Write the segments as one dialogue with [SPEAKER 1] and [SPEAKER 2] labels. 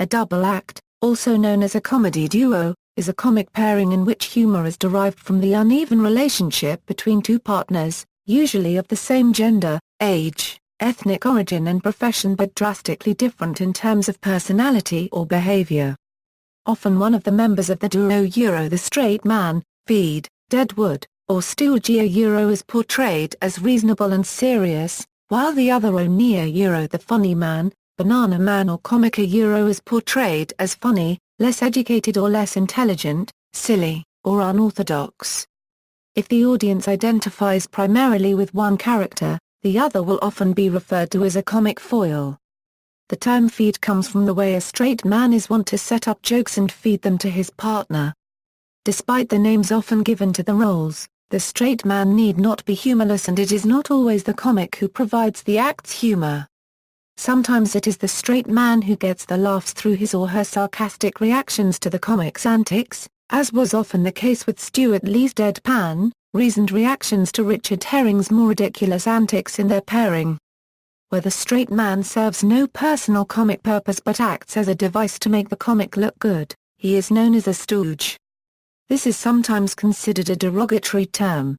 [SPEAKER 1] A double act, also known as a comedy duo, is a comic pairing in which humor is derived from the uneven relationship between two partners, usually of the same gender, age, ethnic origin and profession but drastically different in terms of personality or behavior. Often one of the members of the duo the straight man, feed, deadwood, or stooge is portrayed as reasonable and serious, while the other the funny man, banana man or comic is portrayed as funny, less educated or less intelligent, silly, or unorthodox. If the audience identifies primarily with one character, the other will often be referred to as a comic foil. The term feed comes from the way a straight man is wont to set up jokes and feed them to his partner. Despite the names often given to the roles, the straight man need not be humorless, and it is not always the comic who provides the act's humor. Sometimes it is the straight man who gets the laughs through his or her sarcastic reactions to the comic's antics, as was often the case with Stewart Lee's deadpan, reasoned reactions to Richard Herring's more ridiculous antics in their pairing. Where the straight man serves no personal comic purpose but acts as a device to make the comic look good, he is known as a stooge. This is sometimes considered a derogatory term.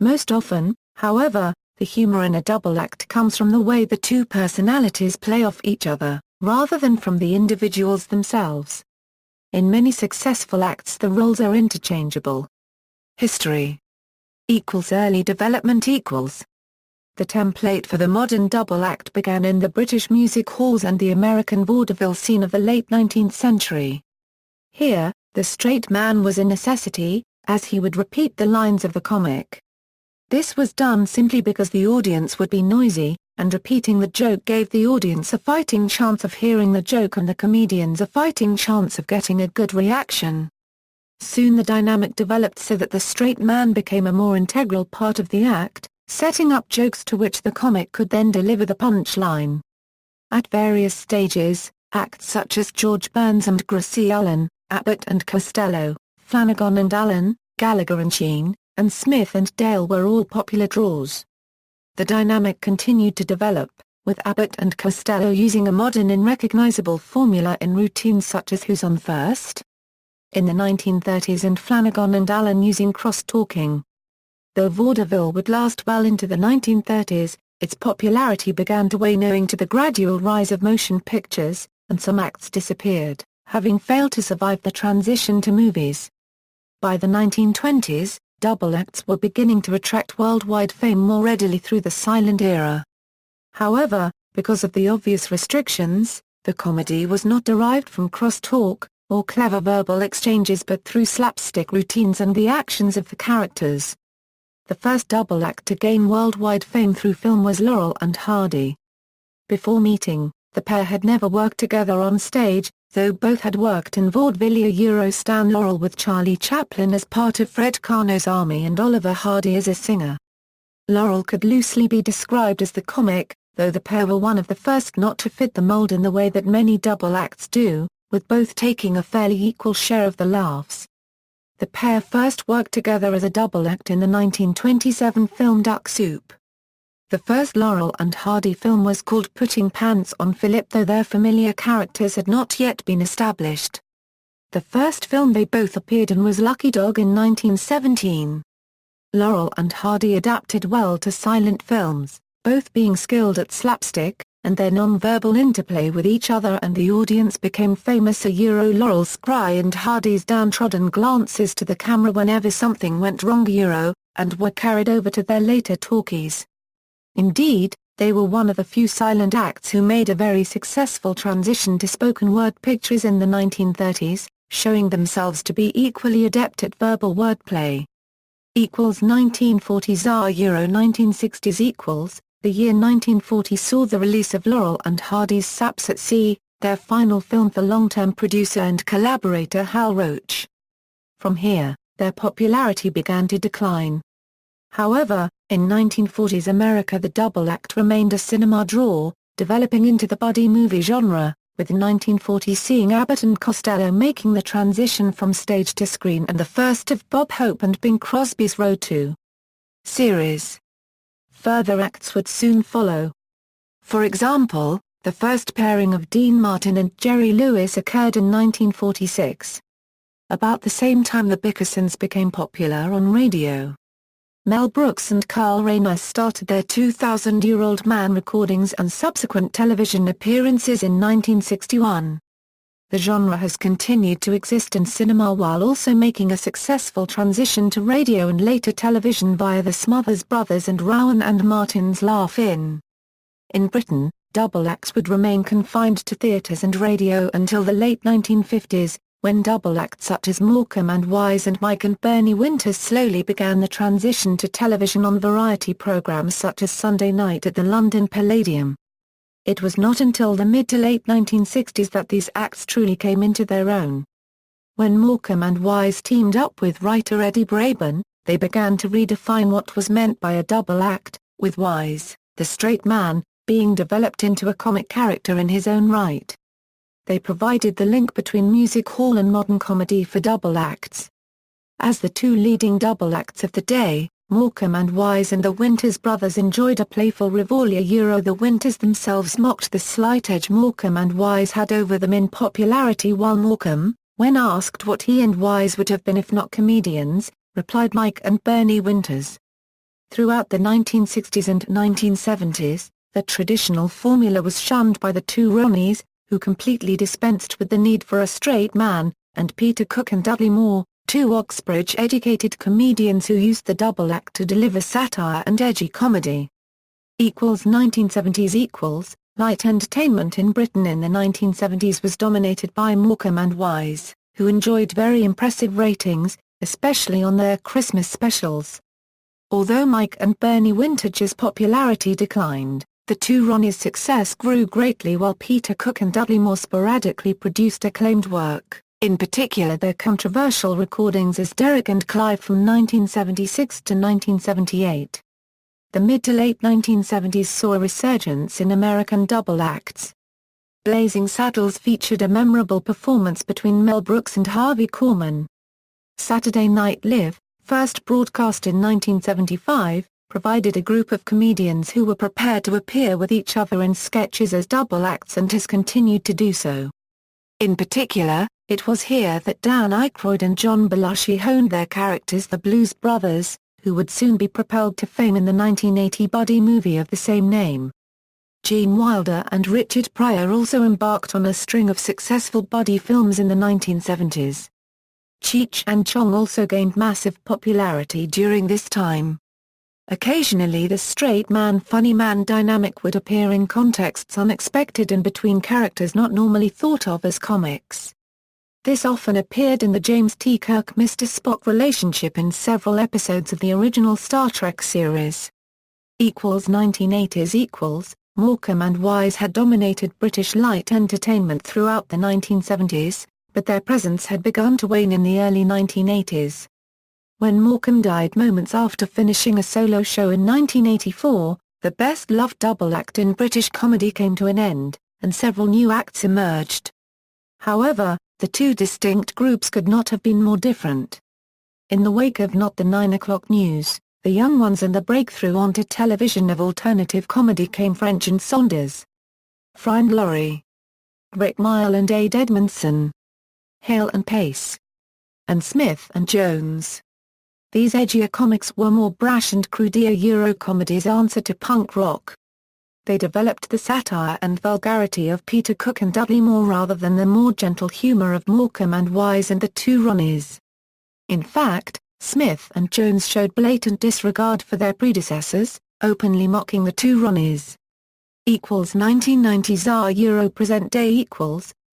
[SPEAKER 1] Most often, however, the humor in a double act comes from the way the two personalities play off each other, rather than from the individuals themselves. In many successful acts the roles are interchangeable. History = early development = The template for the modern double act began in the British music halls and the American vaudeville scene of the late 19th century. Here, the straight man was a necessity, as he would repeat the lines of the comic. This was done simply because the audience would be noisy, and repeating the joke gave the audience a fighting chance of hearing the joke and the comedians a fighting chance of getting a good reaction. Soon the dynamic developed so that the straight man became a more integral part of the act, setting up jokes to which the comic could then deliver the punchline. At various stages, acts such as George Burns and Gracie Allen, Abbott and Costello, Flanagan and Allen, Gallagher and Sheen, and Smith and Dale were all popular draws. The dynamic continued to develop, with Abbott and Costello using a modern and recognizable formula in routines such as Who's on First? In the 1930s, and Flanagan and Allen using cross-talking. Though vaudeville would last well into the 1930s, its popularity began to wane owing to the gradual rise of motion pictures, and some acts disappeared, having failed to survive the transition to movies. By the 1920s, double acts were beginning to attract worldwide fame more readily through the silent era. However, because of the obvious restrictions, the comedy was not derived from cross-talk, or clever verbal exchanges but through slapstick routines and the actions of the characters. The first double act to gain worldwide fame through film was Laurel and Hardy. Before meeting, the pair had never worked together on stage, though both had worked in vaudeville. Stan Laurel with Charlie Chaplin as part of Fred Karno's Army and Oliver Hardy as a singer. Laurel could loosely be described as the comic, though the pair were one of the first not to fit the mold in the way that many double acts do, with both taking a fairly equal share of the laughs. The pair first worked together as a double act in the 1927 film Duck Soup. The first Laurel and Hardy film was called Putting Pants on Philip, though their familiar characters had not yet been established. The first film they both appeared in was Lucky Dog in 1917. Laurel and Hardy adapted well to silent films, both being skilled at slapstick, and their non-verbal interplay with each other and the audience became famous. Laurel's cry and Hardy's downtrodden glances to the camera whenever something went wrong and were carried over to their later talkies. Indeed, they were one of the few silent acts who made a very successful transition to spoken word pictures in the 1930s, showing themselves to be equally adept at verbal wordplay. 1940s are 1960s The year 1940 saw the release of Laurel and Hardy's Saps at Sea, their final film for long-term producer and collaborator Hal Roach. From here, their popularity began to decline. However, in 1940s America the double act remained a cinema draw, developing into the buddy movie genre, with 1940 seeing Abbott and Costello making the transition from stage to screen and the first of Bob Hope and Bing Crosby's Road to series. Further acts would soon follow. For example, The first pairing of Dean Martin and Jerry Lewis occurred in 1946. About the same time the Bickersons became popular on radio. Mel Brooks and Carl Reiner started their 2,000-year-old man recordings and subsequent television appearances in 1961. The genre has continued to exist in cinema while also making a successful transition to radio and later television via the Smothers Brothers and Rowan and Martin's Laugh-In. In Britain, double acts would remain confined to theatres and radio until the late 1950s, when double acts such as Morecambe and Wise and Mike and Bernie Winters slowly began the transition to television on variety programmes such as Sunday Night at the London Palladium. It was not until the mid to late 1960s that these acts truly came into their own. When Morecambe and Wise teamed up with writer Eddie Braben, they began to redefine what was meant by a double act, with Wise, the straight man, being developed into a comic character in his own right. They provided the link between music hall and modern comedy for double acts. As the two leading double acts of the day, Morecambe and Wise and the Winters brothers enjoyed a playful revelry. The Winters themselves mocked the slight edge Morecambe and Wise had over them in popularity, while Morecambe, when asked what he and Wise would have been if not comedians, replied Mike and Bernie Winters. Throughout the 1960s and 1970s, the traditional formula was shunned by the two Ronnies, who completely dispensed with the need for a straight man, and Peter Cook and Dudley Moore, two Oxbridge-educated comedians who used the double act to deliver satire and edgy comedy. 1970s Light entertainment in Britain in the 1970s was dominated by Morecambe and Wise, who enjoyed very impressive ratings, especially on their Christmas specials. Although Mike and Bernie Winters' popularity declined, the two Ronnies' success grew greatly while Peter Cook and Dudley Moore sporadically produced acclaimed work, in particular their controversial recordings as Derek and Clive from 1976 to 1978. The mid to late 1970s saw a resurgence in American double acts. Blazing Saddles featured a memorable performance between Mel Brooks and Harvey Korman. Saturday Night Live, first broadcast in 1975, provided a group of comedians who were prepared to appear with each other in sketches as double acts and has continued to do so. In particular, it was here that Dan Aykroyd and John Belushi honed their characters, the Blues Brothers, who would soon be propelled to fame in the 1980 buddy movie of the same name. Gene Wilder and Richard Pryor also embarked on a string of successful buddy films in the 1970s. Cheech and Chong also gained massive popularity during this time. Occasionally the straight man-funny man dynamic would appear in contexts unexpected and between characters not normally thought of as comics. This often appeared in the James T. Kirk-Mr. Spock relationship in several episodes of the original Star Trek series. 1980s Morecambe and Wise had dominated British light entertainment throughout the 1970s, but their presence had begun to wane in the early 1980s. When Morecambe died moments after finishing a solo show in 1984, the best-loved double act in British comedy came to an end, and several new acts emerged. However, the two distinct groups could not have been more different. In the wake of Not the 9 O'Clock News, The Young Ones and the breakthrough onto television of alternative comedy came French and Saunders, Fry and Laurie, Rick Mayall and Ade Edmondson, Hale and Pace, and Smith and Jones. These edgier comics were more brash and cruder Euro-comedy's answer to punk rock. They developed the satire and vulgarity of Peter Cook and Dudley Moore rather than the more gentle humor of Morecambe and Wise and the two Ronnies. In fact, Smith and Jones showed blatant disregard for their predecessors, openly mocking the two Ronnies. 1990s are Euro present day.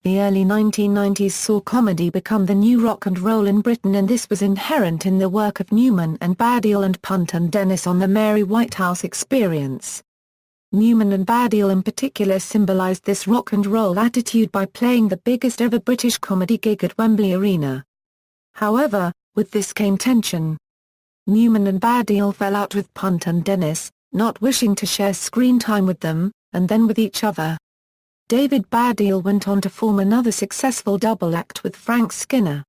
[SPEAKER 1] The early 1990s saw comedy become the new rock and roll in Britain, and this was inherent in the work of Newman and Baddiel and Punt and Dennis on the Mary Whitehouse Experience. Newman and Baddiel in particular symbolized this rock and roll attitude by playing the biggest ever British comedy gig at Wembley Arena. However, with this came tension. Newman and Baddiel fell out with Punt and Dennis, not wishing to share screen time with them, and then with each other. David Baddiel went on to form another successful double act with Frank Skinner.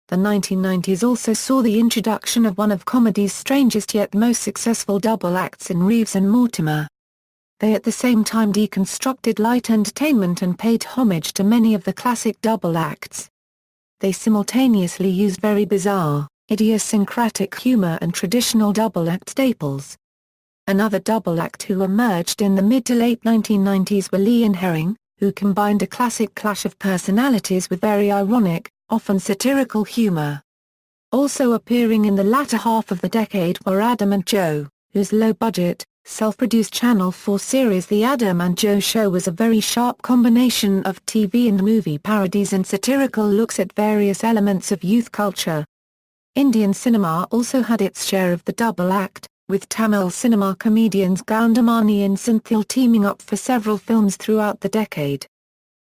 [SPEAKER 1] The 1990s also saw the introduction of one of comedy's strangest yet most successful double acts in Reeves and Mortimer. they at the same time deconstructed light entertainment and paid homage to many of the classic double acts. They simultaneously used very bizarre, idiosyncratic humor and traditional double act staples. Another double act who emerged in the mid to late 1990s were Lee and Herring, who combined a classic clash of personalities with very ironic, often satirical humor. Also appearing in the latter half of the decade were Adam and Joe, whose low-budget, self-produced Channel 4 series The Adam and Joe Show was a very sharp combination of TV and movie parodies and satirical looks at various elements of youth culture. Indian cinema also had its share of the double act, with Tamil cinema comedians Goundamani and Senthil teaming up for several films throughout the decade.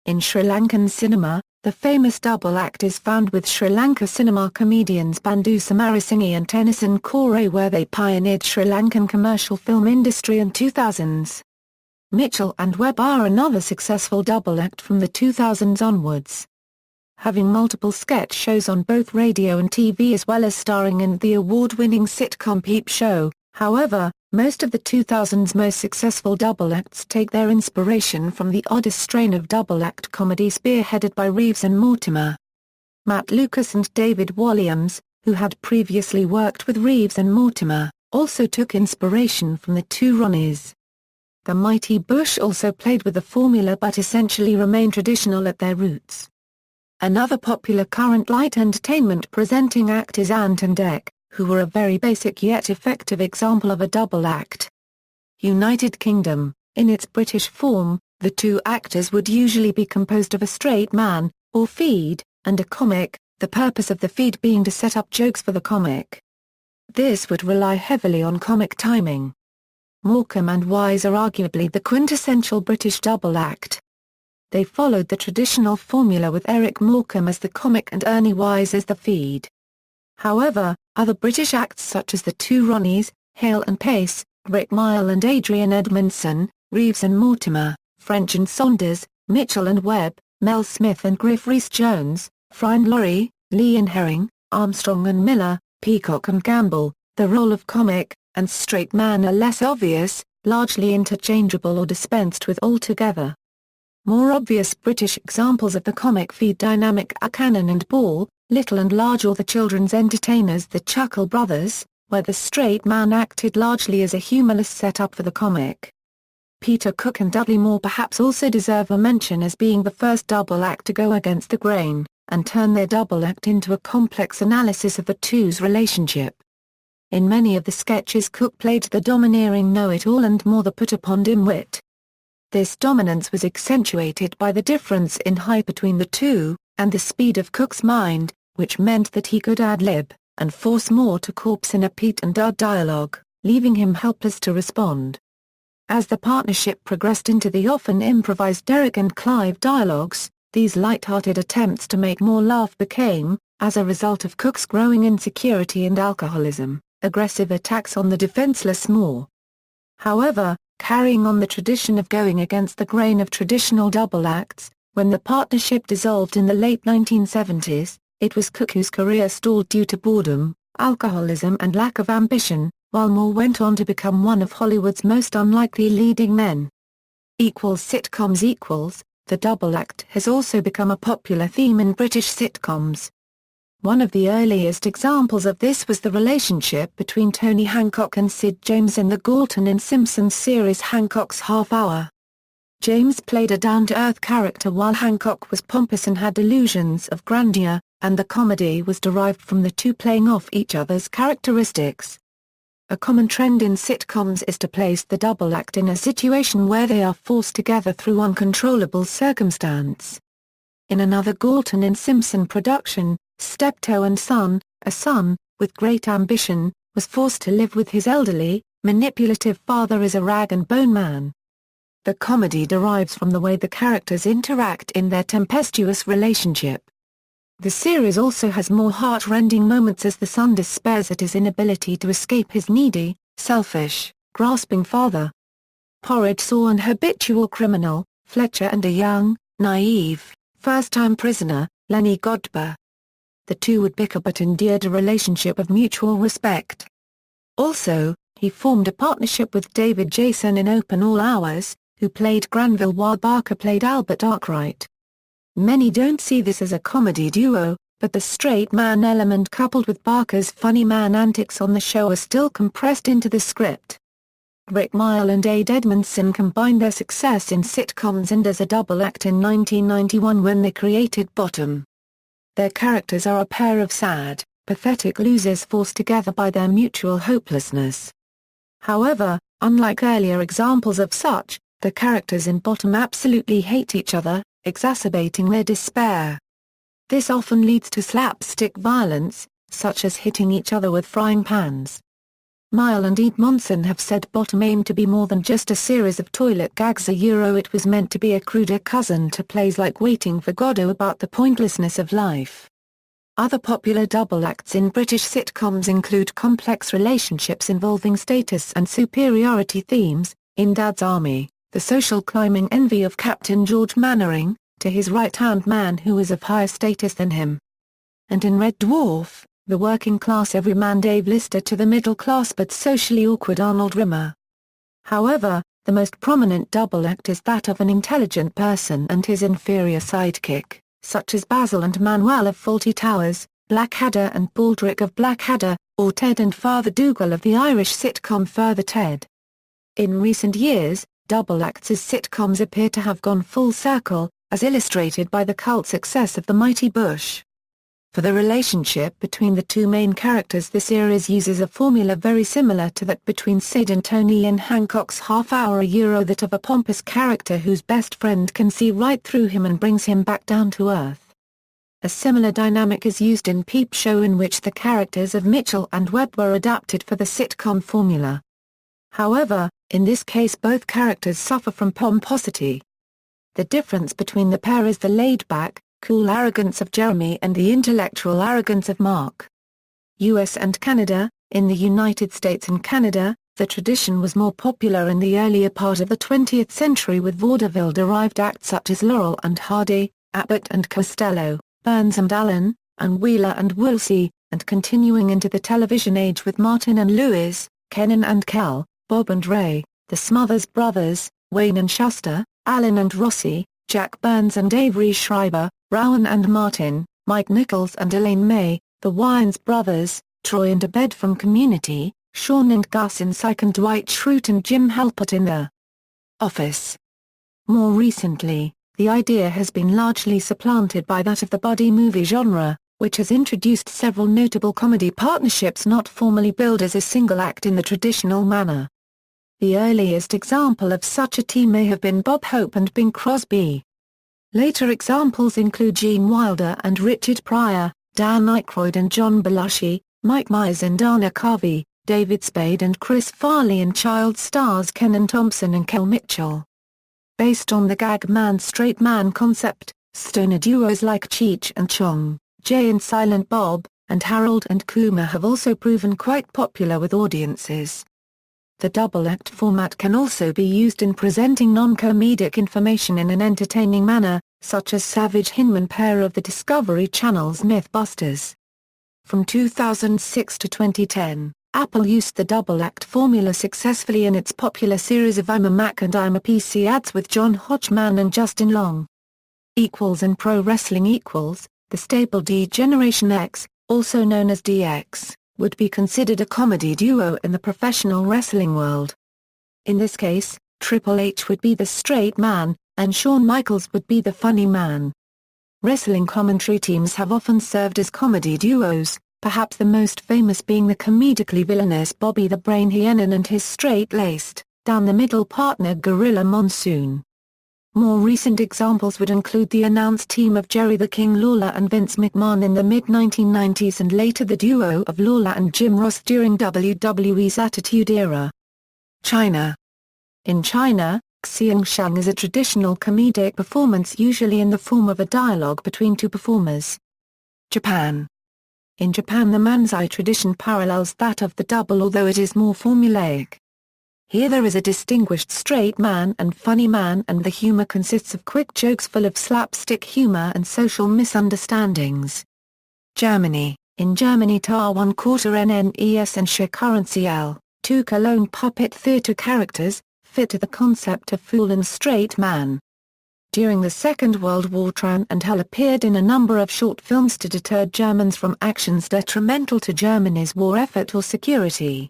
[SPEAKER 1] In Sri Lankan cinema, the famous double act is found with Sri Lanka cinema comedians Bandhu Samarasinghe and Tennyson Corey, where they pioneered Sri Lankan commercial film industry in 2000s. Mitchell and Webb are another successful double act from the 2000s onwards. Having multiple sketch shows on both radio and TV as well as starring in the award-winning sitcom Peep Show, however, most of the 2000s most successful double acts take their inspiration from the oddest strain of double act comedy spearheaded by Reeves and Mortimer. Matt Lucas and David Walliams, who had previously worked with Reeves and Mortimer, also took inspiration from the two Ronnies. The Mighty Bush also played with the formula but essentially remained traditional at their roots. Another popular current light entertainment presenting act is Ant and Dec, who were a very basic yet effective example of a double act. United Kingdom, in its British form, the two actors would usually be composed of a straight man, or feed, and a comic, the purpose of the feed being to set up jokes for the comic. This would rely heavily on comic timing. Morecambe and Wise are arguably the quintessential British double act. They followed the traditional formula with Eric Morecambe as the comic and Ernie Wise as the feed. However, other British acts such as the two Ronnies, Hale and Pace, Rick Mile and Adrian Edmondson, Reeves and Mortimer, French and Saunders, Mitchell and Webb, Mel Smith and Griff Rhys-Jones, Fry and Laurie, Lee and Herring, Armstrong and Miller, Peacock and Gamble, the role of comic and straight man are less obvious, largely interchangeable or dispensed with altogether. More obvious British examples of the comic feed dynamic are Cannon and Ball, Little and Large, or the children's entertainers The Chuckle Brothers, where the straight man acted largely as a humorless setup for the comic. Peter Cook and Dudley Moore perhaps also deserve a mention as being the first double act to go against the grain, and turn their double act into a complex analysis of the two's relationship. In many of the sketches Cook played the domineering know-it-all and Moore the put-upon dimwit. This dominance was accentuated by the difference in height between the two, and the speed of Cook's mind, which meant that he could ad-lib, and force Moore to corpse in a Pete and Dud dialogue, leaving him helpless to respond. As the partnership progressed into the often improvised Derek and Clive dialogues, these light-hearted attempts to make Moore laugh became, as a result of Cook's growing insecurity and alcoholism, aggressive attacks on the defenseless Moore. However, carrying on the tradition of going against the grain of traditional double acts, when the partnership dissolved in the late 1970s, it was Cook whose career stalled due to boredom, alcoholism and lack of ambition, while Moore went on to become one of Hollywood's most unlikely leading men. Sitcoms. The double act has also become a popular theme in British sitcoms. One of the earliest examples of this was the relationship between Tony Hancock and Sid James in the Galton and Simpsons series Hancock's Half Hour. James played a down-to-earth character while Hancock was pompous and had delusions of grandeur, and the comedy was derived from the two playing off each other's characteristics. A common trend in sitcoms is to place the double act in a situation where they are forced together through uncontrollable circumstance. In another Galton and Simpson production, Steptoe and Son, a son, with great ambition, was forced to live with his elderly, manipulative father as a rag-and-bone man. The comedy derives from the way the characters interact in their tempestuous relationship. The series also has more heart-rending moments as the son despairs at his inability to escape his needy, selfish, grasping father. Porridge saw an habitual criminal, Fletcher, and a young, naive, first-time prisoner, Lenny Godber. The two would bicker but endured a relationship of mutual respect. Also, he formed a partnership with David Jason in Open All Hours, who played Granville while Barker played Albert Arkwright. Many don't see this as a comedy duo, but the straight man element coupled with Barker's funny man antics on the show are still compressed into the script. Rick Mayall and Ade Edmondson combined their success in sitcoms and as a double act in 1991 when they created Bottom. Their characters are a pair of sad, pathetic losers forced together by their mutual hopelessness. However, unlike earlier examples of such, the characters in Bottom absolutely hate each other, exacerbating their despair. This often leads to slapstick violence, such as hitting each other with frying pans. Mayall and Edmondson have said Bottom aimed to be more than just a series of toilet gags. It was meant to be a cruder cousin to plays like Waiting for Godot about the pointlessness of life. Other popular double acts in British sitcoms include complex relationships involving status and superiority themes, in Dad's Army, the social climbing envy of Captain George Mannering, to his right-hand man who is of higher status than him. And in Red Dwarf, the working-class everyman Dave Lister to the middle-class but socially awkward Arnold Rimmer. However, the most prominent double act is that of an intelligent person and his inferior sidekick, such as Basil and Manuel of Fawlty Towers, Blackadder and Baldrick of Blackadder, or Ted and Father Dougal of the Irish sitcom Further Ted. In recent years, double acts as sitcoms appear to have gone full circle, as illustrated by the cult success of The Mighty Boosh. For the relationship between the two main characters, the series uses a formula very similar to that between Sid and Tony in Hancock's Half Hour, that of a pompous character whose best friend can see right through him and brings him back down to earth. A similar dynamic is used in Peep Show, in which the characters of Mitchell and Webb were adapted for the sitcom formula. However, in this case both characters suffer from pomposity. The difference between the pair is the laid-back, cool arrogance of Jeremy and the intellectual arrogance of Mark. US and Canada. In the United States and Canada, the tradition was more popular in the earlier part of the 20th century with vaudeville-derived acts such as Laurel and Hardy, Abbott and Costello, Burns and Allen, and Wheeler and Woolsey, and continuing into the television age with Martin and Lewis, Kenan and Kel, Bob and Ray, the Smothers Brothers, Wayne and Shuster, Allen and Rossi, Jack Burns and Avery Schreiber, Rowan and Martin, Mike Nichols and Elaine May, the Wayans Brothers, Troy and Abed from Community, Sean and Gus in Psych, and Dwight Schrute and Jim Halpert in The Office. More recently, the idea has been largely supplanted by that of the buddy movie genre, which has introduced several notable comedy partnerships not formally billed as a single act in the traditional manner. The earliest example of such a team may have been Bob Hope and Bing Crosby. Later examples include Gene Wilder and Richard Pryor, Dan Aykroyd and John Belushi, Mike Myers and Dana Carvey, David Spade and Chris Farley, and child stars Kenan Thompson and Kel Mitchell. Based on the gag man straight man concept, stoner duos like Cheech and Chong, Jay and Silent Bob, and Harold and Kumar have also proven quite popular with audiences. The double-act format can also be used in presenting non-comedic information in an entertaining manner, such as Savage Hinman pair of the Discovery Channel's Mythbusters. From 2006 to 2010, Apple used the double-act formula successfully in its popular series of I'm a Mac and I'm a PC ads with John Hodgman and Justin Long. And Pro Wrestling the stable D-Generation X, also known as DX, would be considered a comedy duo in the professional wrestling world. In this case, Triple H would be the straight man, and Shawn Michaels would be the funny man. Wrestling commentary teams have often served as comedy duos, perhaps the most famous being the comedically villainous Bobby the Brain Heenan and his straight-laced, down-the-middle partner Gorilla Monsoon. More recent examples would include the announced team of Jerry the King Lawler and Vince McMahon in the mid-1990s, and later the duo of Lawler and Jim Ross during WWE's Attitude Era. China. In China, xiangxiang is a traditional comedic performance usually in the form of a dialogue between two performers. Japan. In Japan, the manzai tradition parallels that of the double, although it is more formulaic. Here there is a distinguished straight man and funny man, and the humor consists of quick jokes full of slapstick humor and social misunderstandings. Germany. In Germany, tar 1/4 NNES and Sch currency L, two Cologne puppet theatre characters, fit to the concept of fool and straight man. During the Second World War Tran and Hell appeared in a number of short films to deter Germans from actions detrimental to Germany's war effort or security.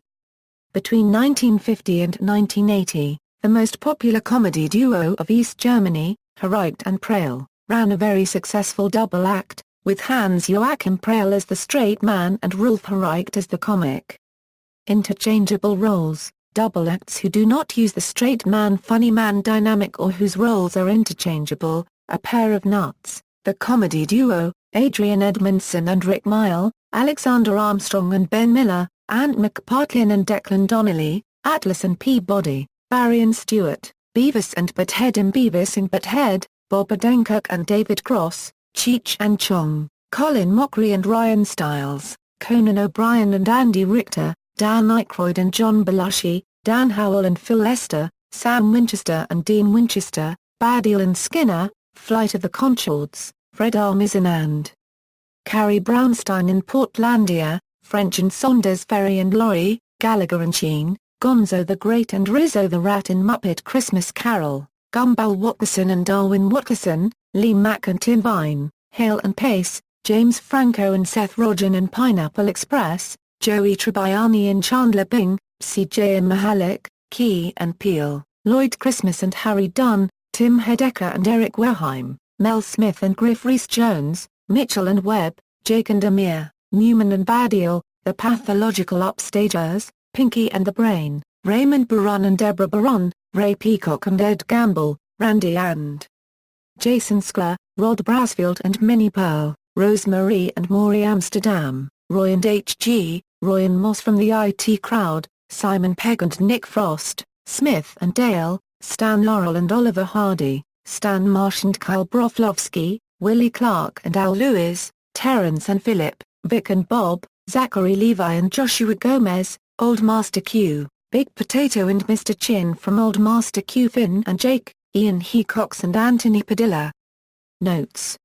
[SPEAKER 1] Between 1950 and 1980, the most popular comedy duo of East Germany, Herricht and Preil, ran a very successful double act, with Hans-Joachim Preil as the straight man and Rolf Herricht as the comic. Interchangeable roles, double acts who do not use the straight man funny man dynamic or whose roles are interchangeable, A Pair of Nuts, the comedy duo, Adrian Edmondson and Rick Mile, Alexander Armstrong and Ben Miller, Ant McPartlin and Declan Donnelly, Atlas and Peabody, Barry and Stewart, Beavis and Butthead and Beavis and Butthead, Bob Odenkirk and David Cross, Cheech and Chong, Colin Mochrie and Ryan Stiles, Conan O'Brien and Andy Richter, Dan Aykroyd and John Belushi, Dan Howell and Phil Lester, Sam Winchester and Dean Winchester, Baddiel and Skinner, Flight of the Conchords, Fred Armisen and Carrie Brownstein in Portlandia, French and Saunders Ferry and Laurie, Gallagher and Sheen, Gonzo the Great and Rizzo the Rat in Muppet Christmas Carol, Gumball Watterson and Darwin Watterson, Lee Mack and Tim Vine, Hale and Pace, James Franco and Seth Rogen in Pineapple Express, Joey Tribbiani and Chandler Bing, C.J. and Mahalik, Key and Peele, Lloyd Christmas and Harry Dunn, Tim Heidecker and Eric Wareheim, Mel Smith and Griff Rhys-Jones, Mitchell and Webb, Jake and Amir, Newman and Baddiel, The Pathological Upstagers, Pinky and the Brain, Raymond Barron and Deborah Barron, Ray Peacock and Ed Gamble, Randy and Jason Sklar, Rod Brasfield and Minnie Pearl, Rosemarie and Maury Amsterdam, Roy and H.G., Roy and Moss from the IT Crowd, Simon Pegg and Nick Frost, Smith and Dale, Stan Laurel and Oliver Hardy, Stan Marsh and Kyle Broflovsky, Willie Clark and Al Lewis, Terrence and Philip, Vic and Bob, Zachary Levi and Joshua Gomez, Old Master Q, Big Potato and Mr. Chin from Old Master Q, Finn and Jake, Ian Hecox and Anthony Padilla. Notes